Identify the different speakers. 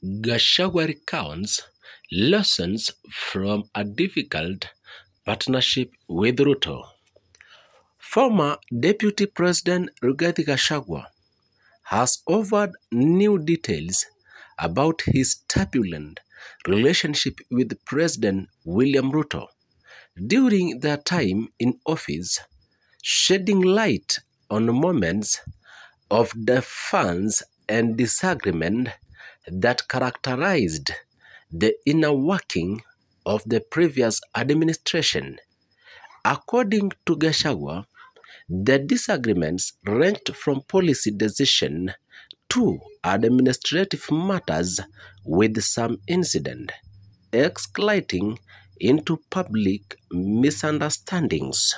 Speaker 1: Gachagua recounts lessons from a difficult partnership with Ruto. Former Deputy President Rigathi Gachagua has offered new details about his turbulent relationship with President William Ruto during their time in office, shedding light on moments of defiance and disagreement that characterized the inner working of the previous administration. According to Gachagua, the disagreements ranged from policy decision to administrative matters, with some incident escalating into public misunderstandings.